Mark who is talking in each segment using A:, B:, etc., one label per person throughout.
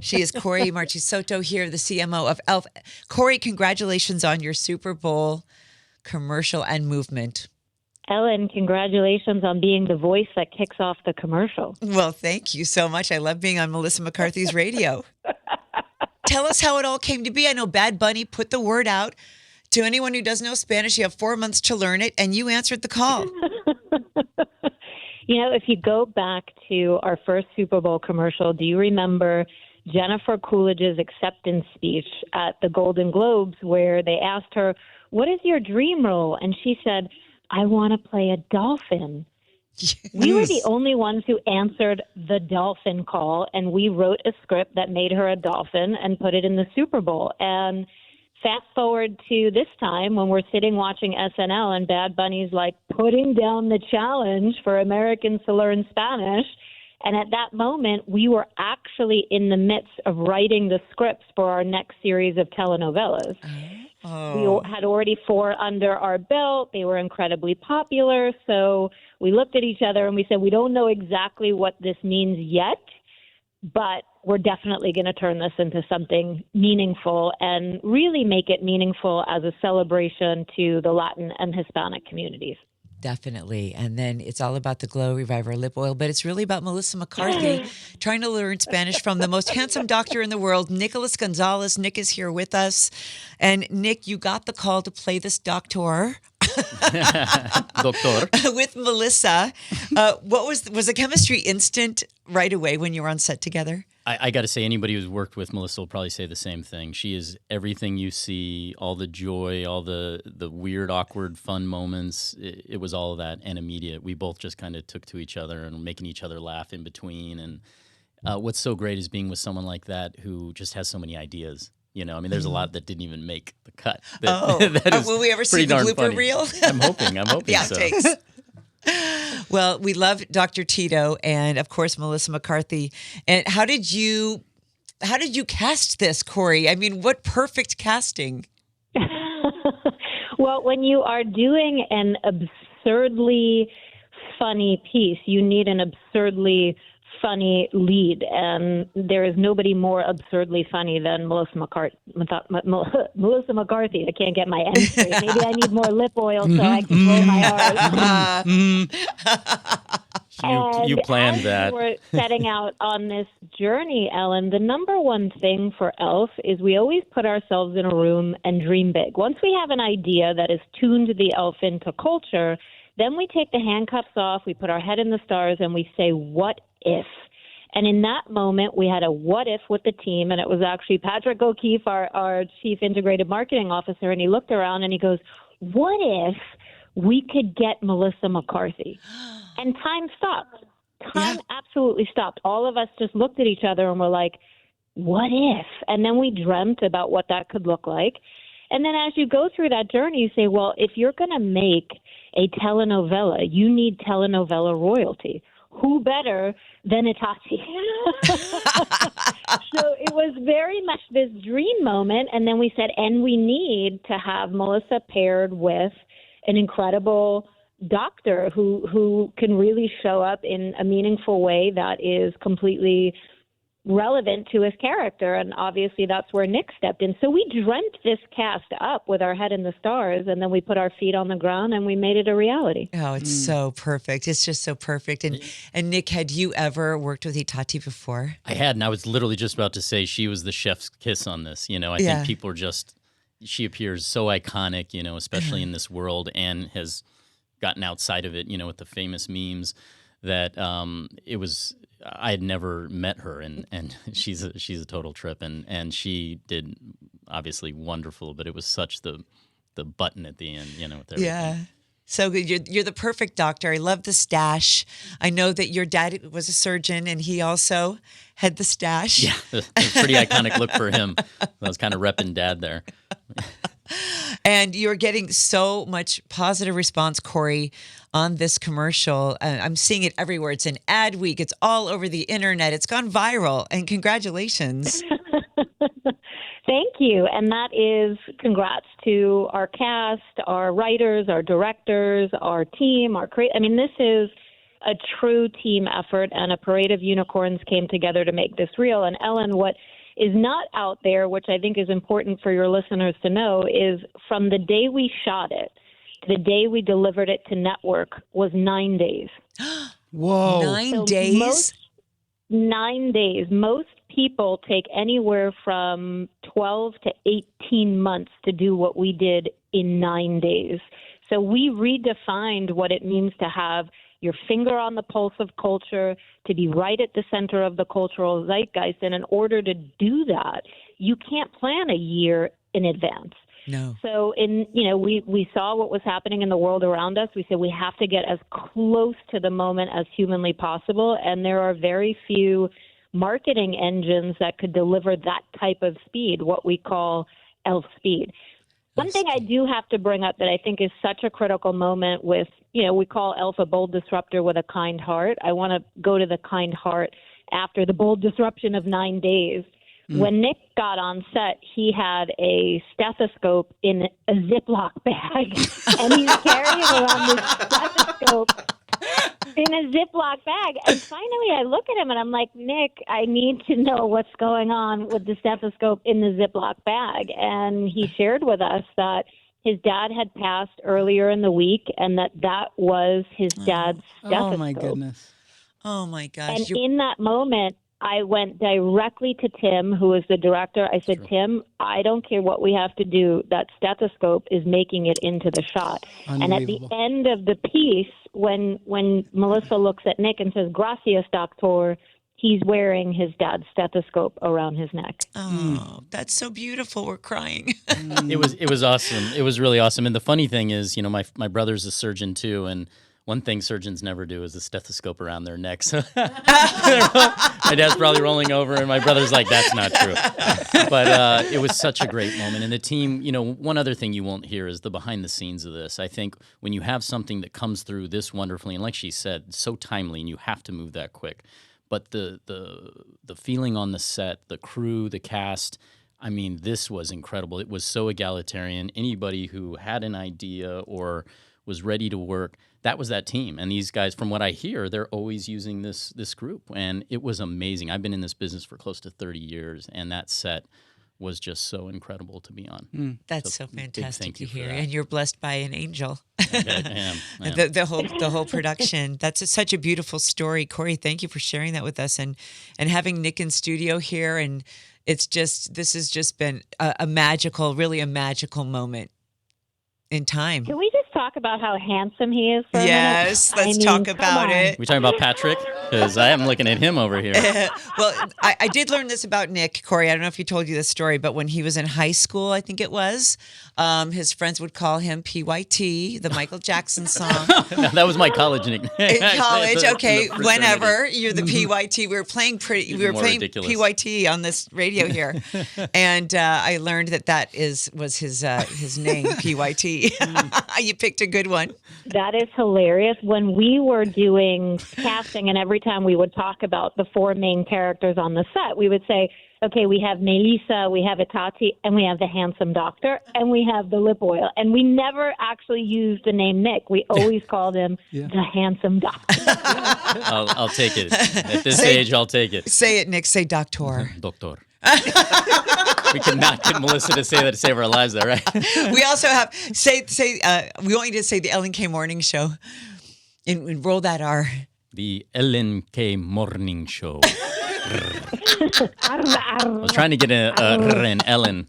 A: She is Kory Marchisotto here, the CMO of e.l.f. Kory, congratulations on your Super Bowl commercial and movement.
B: Ellen, congratulations on being the voice that kicks off the commercial.
A: Well, thank you so much. I love being on Melissa McCarthy's radio. Tell us how it all came to be. I know Bad Bunny put the word out. To anyone who doesn't know Spanish, you have 4 months to learn it, and you answered the call.
B: If you go back to our first Super Bowl commercial, do you remember Jennifer Coolidge's acceptance speech at the Golden Globes where they asked her, "What is your dream role?" And she said, "I want to play a dolphin." Yes. We were the only ones who answered the dolphin call, and we wrote a script that made her a dolphin and put it in the Super Bowl. And fast forward to this time when we're sitting watching SNL and Bad Bunny's like putting down the challenge for Americans to learn Spanish. And at that moment, we were actually in the midst of writing the scripts for our next series of telenovelas. Oh. We had already 4 under our belt. They were incredibly popular. So we looked at each other and we said, we don't know exactly what this means yet, but we're definitely going to turn this into something meaningful and really make it meaningful as a celebration to the Latin and Hispanic communities.
A: Definitely. And then it's all about the Glow Reviver lip oil, but it's really about Melissa McCarthy trying to learn Spanish from the most handsome doctor in the world, Nicholas Gonzales. Nick is here with us. And Nick, you got the call to play this doctor.
C: Doctor.
A: With Melissa. Was the chemistry instant right away when you were on set together?
C: I got to say, anybody who's worked with Melissa will probably say the same thing. She is everything you see, all the joy, all the weird, awkward, fun moments. It was all of that and immediate. We both just kind of took to each other and making each other laugh in between. And what's so great is being with someone like that who just has so many ideas. There's a lot that didn't even make the cut.
A: Will we ever see the blooper
C: funny.
A: Reel?
C: I'm hoping
A: The
C: so.
A: outtakes. Well, we love Dr. Tito and, of course, Melissa McCarthy. And how did you cast this, Kory? I mean, what perfect casting.
B: Well, when you are doing an absurdly funny piece, you need an absurdly funny lead, and there is nobody more absurdly funny than Melissa McCarthy. I can't get my end straight. Maybe I need more lip oil so I can roll my R's.
C: You planned that.
B: We were setting out on this journey, Ellen. The number one thing for e.l.f. is we always put ourselves in a room and dream big. Once we have an idea that is tuned the e.l.f. into culture, then we take the handcuffs off, we put our head in the stars, and we say, what if? And in that moment, we had a what if with the team, and it was actually Patrick O'Keefe, our chief integrated marketing officer, and he looked around and he goes, what if we could get Melissa McCarthy? And time stopped. Time absolutely stopped. All of us just looked at each other and were like, what if? And then we dreamt about what that could look like. And then as you go through that journey, you say, well, if you're going to make a telenovela, you need telenovela royalty. Who better than Itati? So it was very much this dream moment. And then we said, and we need to have Melissa paired with an incredible doctor who can really show up in a meaningful way that is completely relevant to his character. And obviously that's where Nick stepped in. So we dreamt this cast up with our head in the stars, and then we put our feet on the ground and we made it a reality.
A: Oh, it's so perfect. It's just so perfect. And Nick, had you ever worked with Itati before?
C: I had, and I was literally just about to say she was the chef's kiss on this. I think people are she appears so iconic, especially in this world, and has gotten outside of it, with the famous memes that I had never met her, and she's a total trip, and she did obviously wonderful, but it was such the button at the end, with everything. Yeah.
A: So good. You're the perfect doctor. I love the stash. I know that your dad was a surgeon, and he also had the stash.
C: Yeah, it was a pretty iconic look for him. I was kind of repping dad there.
A: And you're getting so much positive response, Kory, on this commercial. I'm seeing it everywhere. It's an ad week. It's all over the internet. It's gone viral. And congratulations.
B: Thank you. And that is congrats to our cast, our writers, our directors, our team, this is a true team effort, and a parade of unicorns came together to make this real. And Ellen, what is not out there, which I think is important for your listeners to know, is from the day we shot it to the day we delivered it to network was 9 days.
D: Whoa.
A: 9 days?
B: 9 days. Most people take anywhere from 12 to 18 months to do what we did in 9 days. So we redefined what it means to have your finger on the pulse of culture, to be right at the center of the cultural zeitgeist. And in order to do that, you can't plan a year in advance.
A: No.
B: So we saw what was happening in the world around us. We said we have to get as close to the moment as humanly possible. And there are very few marketing engines that could deliver that type of speed, what we call e.l.f. speed. One thing I do have to bring up that I think is such a critical moment with, we call e.l.f. a bold disruptor with a kind heart. I want to go to the kind heart after the bold disruption of 9 days. When Nick got on set, he had a stethoscope in a Ziploc bag, and he's carrying around this stethoscope in a Ziploc bag. And finally, I look at him, and I'm like, Nick, I need to know what's going on with the stethoscope in the Ziploc bag. And he shared with us that his dad had passed earlier in the week, and that was his dad's stethoscope.
D: Oh, my goodness.
A: Oh, my gosh.
B: And in that moment, I went directly to Tim, who is the director. I said, Tim, I don't care what we have to do. That stethoscope is making it into the shot. And at the end of the piece, when Melissa looks at Nick and says, gracias, doctor, he's wearing his dad's stethoscope around his neck.
A: Oh, that's so beautiful. We're crying.
C: It was awesome. It was really awesome. And the funny thing is, my brother's a surgeon too, and one thing surgeons never do is a stethoscope around their necks. My dad's probably rolling over, and my brother's like, that's not true. But it was such a great moment. And the team, one other thing you won't hear is the behind the scenes of this. I think when you have something that comes through this wonderfully, and like she said, so timely, and you have to move that quick. But the feeling on the set, the crew, the cast, I mean, this was incredible. It was so egalitarian. Anybody who had an idea or was ready to work, that was that team. And these guys, from what I hear, they're always using this group. And it was amazing. I've been in this business for close to 30 years, and that set was just so incredible to be on.
A: That's so fantastic to hear.
C: That.
A: And you're blessed by an angel.
C: I am.
A: The whole production. That's such a beautiful story. Kory, thank you for sharing that with us and having Nick in studio here. And this has just been a magical moment in time.
B: Can we just talk about how handsome he is for a minute?
A: Yes, let's talk about it.
C: We talking about Patrick? Because I am looking at him over here.
A: Well, I did learn this about Nick, Kory. I don't know if he told you this story, but when he was in high school, I think it was, his friends would call him PYT, the Michael Jackson song.
C: No, that was my college nickname.
A: In college, okay, whenever you're the PYT, we were playing
C: ridiculous.
A: PYT on this radio here, and I learned that was his name, PYT. You picked a good one.
B: That is hilarious. When we were doing casting, and every time we would talk about the four main characters on the set, we would say, okay, we have Melissa, we have Itati, and we have the handsome doctor, and we have the lip oil. And we never actually used the name Nick. We always called him the handsome doctor.
C: I'll take it. At this age, I'll take it.
A: Say it, Nick. Say doctor.
C: Doctor. We cannot get Melissa to say that to save our lives, though, right?
A: We also have we want you to say the Ellen K Morning Show, and roll that R.
C: The Ellen K Morning Show. I was trying to get an Ellen.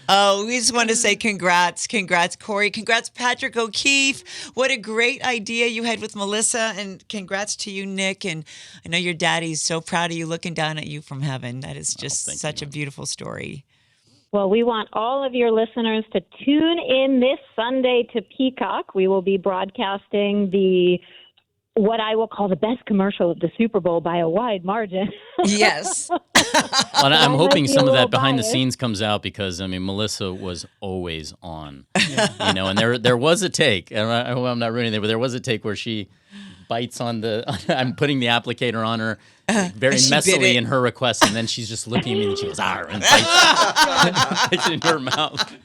A: Oh, we just want to say congrats, Kory. Congrats, Patrick O'Keefe. What a great idea you had with Melissa, and congrats to you, Nick. And I know your daddy's so proud of you, looking down at you from heaven. That is just such a beautiful story.
B: Well, we want all of your listeners to tune in this Sunday to Peacock. We will be broadcasting what I will call the best commercial of the Super Bowl by a wide margin.
A: Yes.
C: Well, I'm hoping some of that behind the scenes comes out because, Melissa was always on. And there was a take, and I'm not ruining it, but there was a take where she bites on I'm putting the applicator on her very messily in her request, and then she's just looking at me and she goes, "Arr," and bites it in her mouth.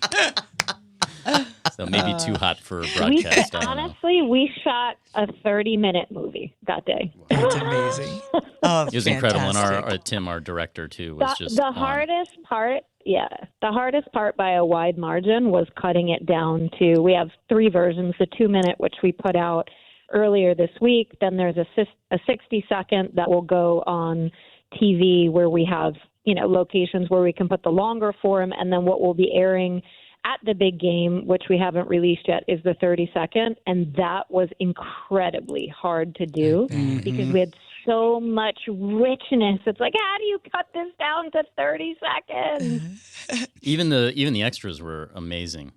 C: So maybe too hot for broadcast. I don't know.
B: Honestly, we shot a 30-minute movie that day.
A: That's amazing. Oh,
C: It was incredible. And
A: fantastic.
C: Tim, our director, too, was just
B: The
C: on.
B: hardest part, the hardest part by a wide margin was cutting it down to, we have 3 versions, the 2-minute, which we put out earlier this week. Then there's a 60-second that will go on TV where we have, locations where we can put the longer form. And then what will be airing at the big game, which we haven't released yet, is the 30-second. And that was incredibly hard to do because we had so much richness. It's like, how do you cut this down to 30 seconds?
C: Even the extras were amazing.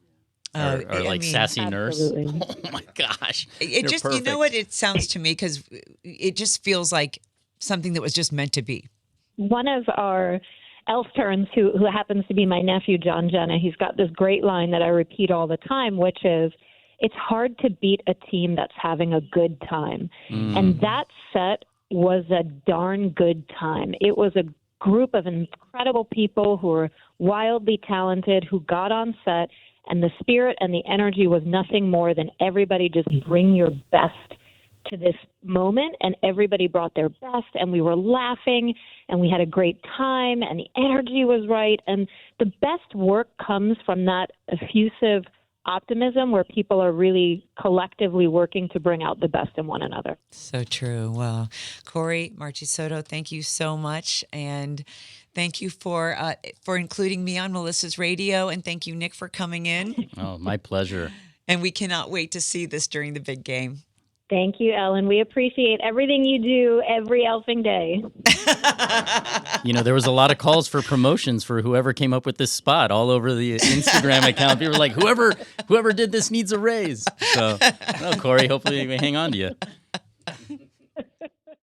C: Sassy
B: absolutely.
C: nurse. Oh my gosh.
A: It just,
C: perfect.
A: you know what it sounds to me, because it just feels like something that was just meant to be.
B: One of our e.l.f. turns, who happens to be my nephew, John Jenna, he's got this great line that I repeat all the time, which is, it's hard to beat a team that's having a good time. And that set was a darn good time. It was a group of incredible people who were wildly talented, who got on set, and the spirit and the energy was nothing more than everybody just bring your best to this moment, and everybody brought their best, and we were laughing, and we had a great time, and the energy was right. And the best work comes from that effusive optimism where people are really collectively working to bring out the best in one another.
A: So true. Well, Kory Marchisotto, thank you so much. And thank you for including me on Melissa's radio. And thank you, Nick, for coming in.
C: Oh, my pleasure.
A: And we cannot wait to see this during the big game.
B: Thank you, Ellen. We appreciate everything you do every elfing day.
C: There was a lot of calls for promotions for whoever came up with this spot all over the Instagram account. People were like, whoever did this needs a raise. So, Kory, hopefully we hang on to you.